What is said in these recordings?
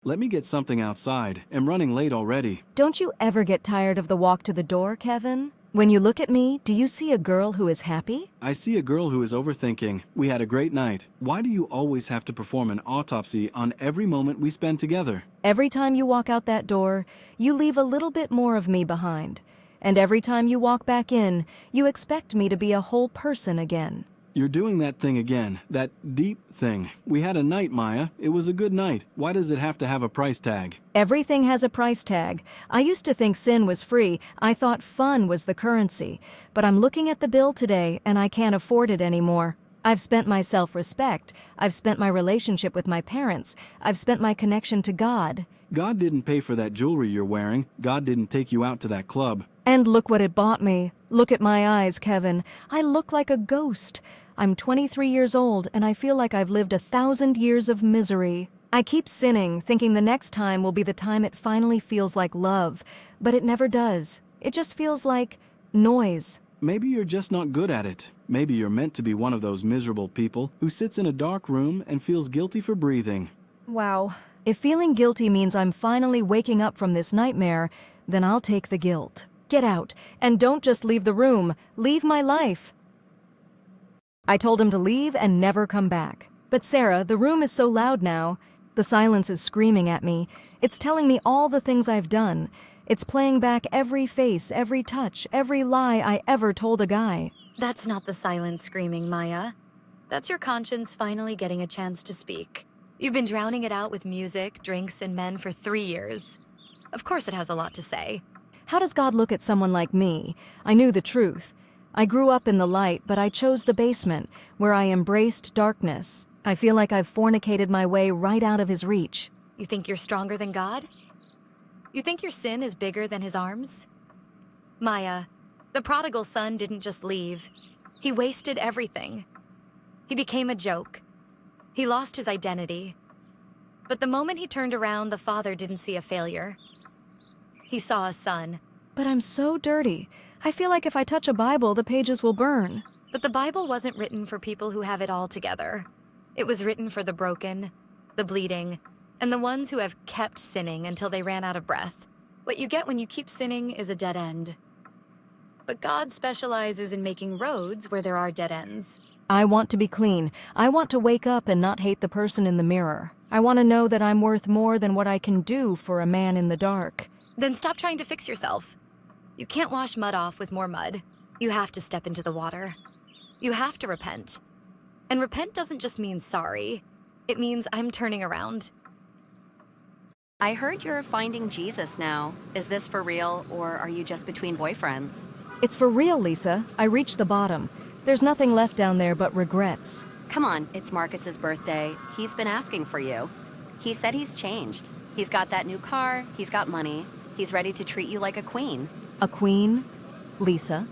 Let me get something outside. I'm running late already. Don't you ever get tired of the walk to the door, Kevin? When you look at me, do you see a girl who is happy? I see a girl who is overthinking. We had a great night. Why do you always have to perform an autopsy on every moment we spend together? Every time you walk out that door, you leave a little bit more of me behind. And every time you walk back in, you expect me to be a whole person again. You're doing that thing again, that deep thing. We had a night, Maya. It was a good night. Why does it have to have a price tag? Everything has a price tag. I used to think sin was free. I thought fun was the currency. But I'm looking at the bill today, and I can't afford it anymore. I've spent my self-respect. I've spent my relationship with my parents. I've spent my connection to God. God didn't pay for that jewelry you're wearing. God didn't take you out to that club. And look what it bought me. Look at my eyes, Kevin. I look like a ghost. I'm 23 years old, and I feel like I've lived 1,000 years of misery. I keep sinning, thinking the next time will be the time it finally feels like love. But it never does. It just feels like noise. Maybe you're just not good at it. Maybe you're meant to be one of those miserable people who sits in a dark room and feels guilty for breathing. Wow. If feeling guilty means I'm finally waking up from this nightmare, then I'll take the guilt. Get out, and don't just leave the room. Leave my life. I told him to leave and never come back. But Sarah, the room is so loud now. The silence is screaming at me. It's telling me all the things I've done. It's playing back every face, every touch, every lie I ever told a guy. That's not the silence screaming, Maya. That's your conscience finally getting a chance to speak. You've been drowning it out with music, drinks, and men for 3 years. Of course it has a lot to say. How does God look at someone like me? I knew the truth. I grew up in the light, but I chose the basement, where I embraced darkness. I feel like I've fornicated my way right out of his reach. You think you're stronger than God? You think your sin is bigger than his arms? Maya, the prodigal son didn't just leave. He wasted everything. He became a joke. He lost his identity. But the moment he turned around, the father didn't see a failure. He saw a son. But I'm so dirty. I feel like if I touch a Bible, the pages will burn. But the Bible wasn't written for people who have it all together. It was written for the broken, the bleeding, and the ones who have kept sinning until they ran out of breath. What you get when you keep sinning is a dead end. But God specializes in making roads where there are dead ends. I want to be clean. I want to wake up and not hate the person in the mirror. I want to know that I'm worth more than what I can do for a man in the dark. Then stop trying to fix yourself. You can't wash mud off with more mud. You have to step into the water. You have to repent. And repent doesn't just mean sorry. It means I'm turning around. I heard you're finding Jesus now. Is this for real, or are you just between boyfriends? It's for real, Lisa. I reached the bottom. There's nothing left down there but regrets. Come on, it's Marcus's birthday. He's been asking for you. He said he's changed. He's got that new car, he's got money. He's ready to treat you like a queen. A queen? Lisa?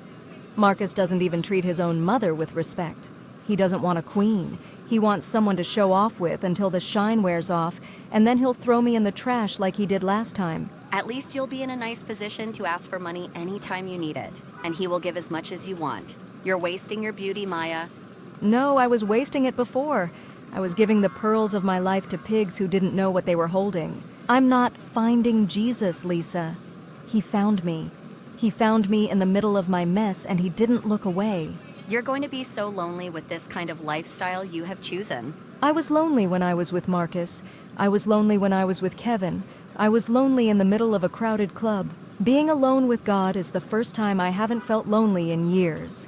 Marcus doesn't even treat his own mother with respect. He doesn't want a queen. He wants someone to show off with until the shine wears off, and then he'll throw me in the trash like he did last time. At least you'll be in a nice position to ask for money anytime you need it, and he will give as much as you want. You're wasting your beauty, Maya. No, I was wasting it before. I was giving the pearls of my life to pigs who didn't know what they were holding. I'm not finding Jesus, Lisa. He found me. He found me in the middle of my mess, and he didn't look away. You're going to be so lonely with this kind of lifestyle you have chosen. I was lonely when I was with Marcus. I was lonely when I was with Kevin. I was lonely in the middle of a crowded club. Being alone with God is the first time I haven't felt lonely in years.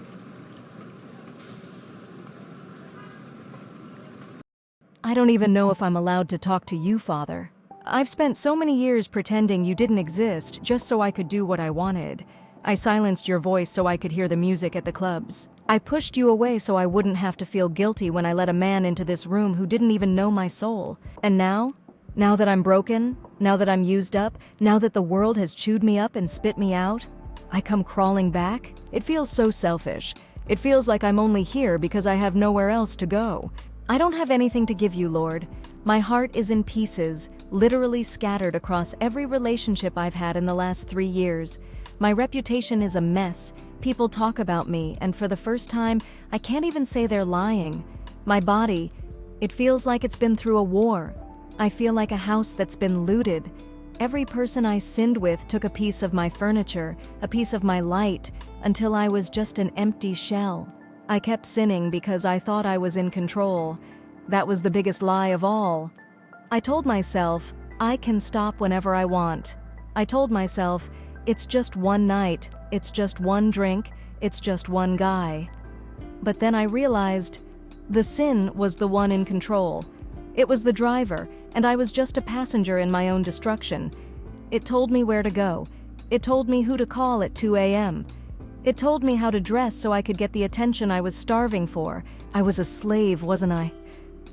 I don't even know if I'm allowed to talk to you, Father. I've spent so many years pretending you didn't exist just so I could do what I wanted. I silenced your voice so I could hear the music at the clubs. I pushed you away so I wouldn't have to feel guilty when I let a man into this room who didn't even know my soul. And now that I'm broken, now that I'm used up, now that the world has chewed me up and spit me out, I come crawling back? It feels so selfish. It feels like I'm only here because I have nowhere else to go. I don't have anything to give you, Lord. My heart is in pieces, literally scattered across every relationship I've had in the last 3 years. My reputation is a mess. People talk about me, and for the first time, I can't even say they're lying. My body, it feels like it's been through a war. I feel like a house that's been looted. Every person I sinned with took a piece of my furniture, a piece of my light, until I was just an empty shell. I kept sinning because I thought I was in control. That was the biggest lie of all. I told myself, I can stop whenever I want. I told myself, it's just one night, it's just one drink, it's just one guy. But then I realized, the sin was the one in control. It was the driver, and I was just a passenger in my own destruction. It told me where to go. It told me who to call at 2 a.m. It told me how to dress so I could get the attention I was starving for. I was a slave, wasn't I?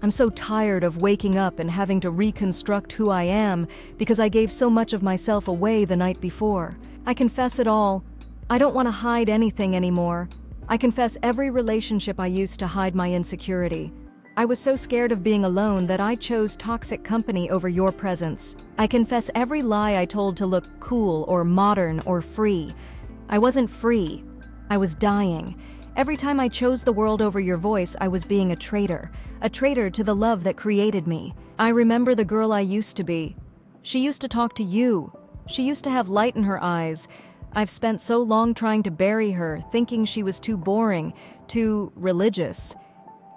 I'm so tired of waking up and having to reconstruct who I am because I gave so much of myself away the night before. I confess it all. I don't want to hide anything anymore. I confess every relationship I used to hide my insecurity. I was so scared of being alone that I chose toxic company over your presence. I confess every lie I told to look cool or modern or free. I wasn't free. I was dying. Every time I chose the world over your voice, I was being a traitor to the love that created me. I remember the girl I used to be. She used to talk to you. She used to have light in her eyes. I've spent so long trying to bury her, thinking she was too boring, too religious.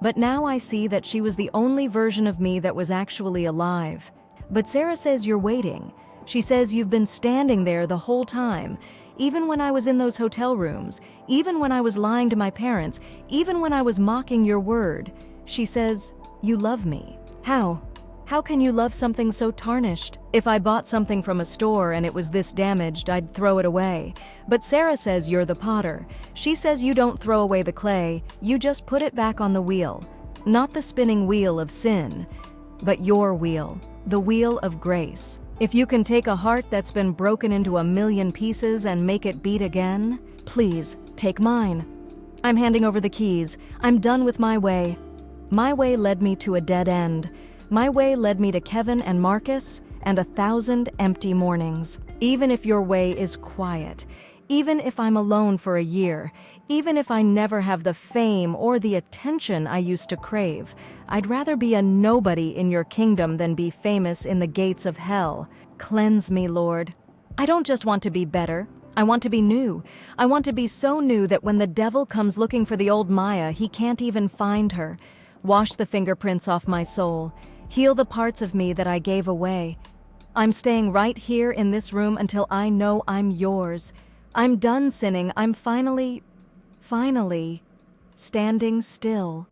But now I see that she was the only version of me that was actually alive. But Sarah says you're waiting. She says you've been standing there the whole time, even when I was in those hotel rooms, even when I was lying to my parents, even when I was mocking your word. She says, you love me. How? How can you love something so tarnished? If I bought something from a store and it was this damaged, I'd throw it away. But Sarah says you're the potter. She says you don't throw away the clay, you just put it back on the wheel. Not the spinning wheel of sin, but your wheel, the wheel of grace. If you can take a heart that's been broken into a million pieces and make it beat again, please, take mine. I'm handing over the keys. I'm done with my way. My way led me to a dead end. My way led me to Kevin and Marcus and 1,000 empty mornings. Even if your way is quiet, even if I'm alone for a year, even if I never have the fame or the attention I used to crave, I'd rather be a nobody in your kingdom than be famous in the gates of hell. Cleanse me, Lord. I don't just want to be better. I want to be new. I want to be so new that when the devil comes looking for the old Maya, he can't even find her. Wash the fingerprints off my soul. Heal the parts of me that I gave away. I'm staying right here in this room until I know I'm yours. I'm done sinning. I'm finally standing still.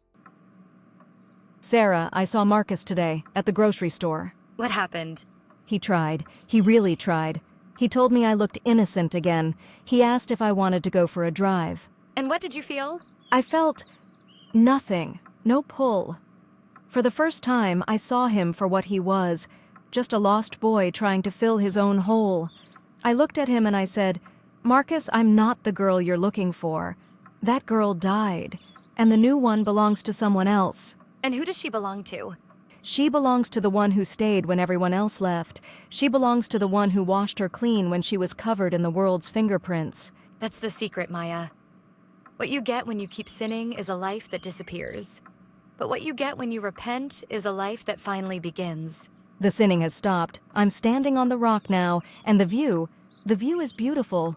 Sarah, I saw Marcus today at the grocery store. What happened? He tried. He really tried. He told me I looked innocent again. He asked if I wanted to go for a drive. And what did you feel? I felt nothing. No pull. For the first time, I saw him for what he was, just a lost boy trying to fill his own hole. I looked at him and I said, Marcus, I'm not the girl you're looking for. That girl died, and the new one belongs to someone else. And who does she belong to? She belongs to the one who stayed when everyone else left. She belongs to the one who washed her clean when she was covered in the world's fingerprints. That's the secret, Maya. What you get when you keep sinning is a life that disappears. But what you get when you repent is a life that finally begins. The sinning has stopped. I'm standing on the rock now, and the view is beautiful.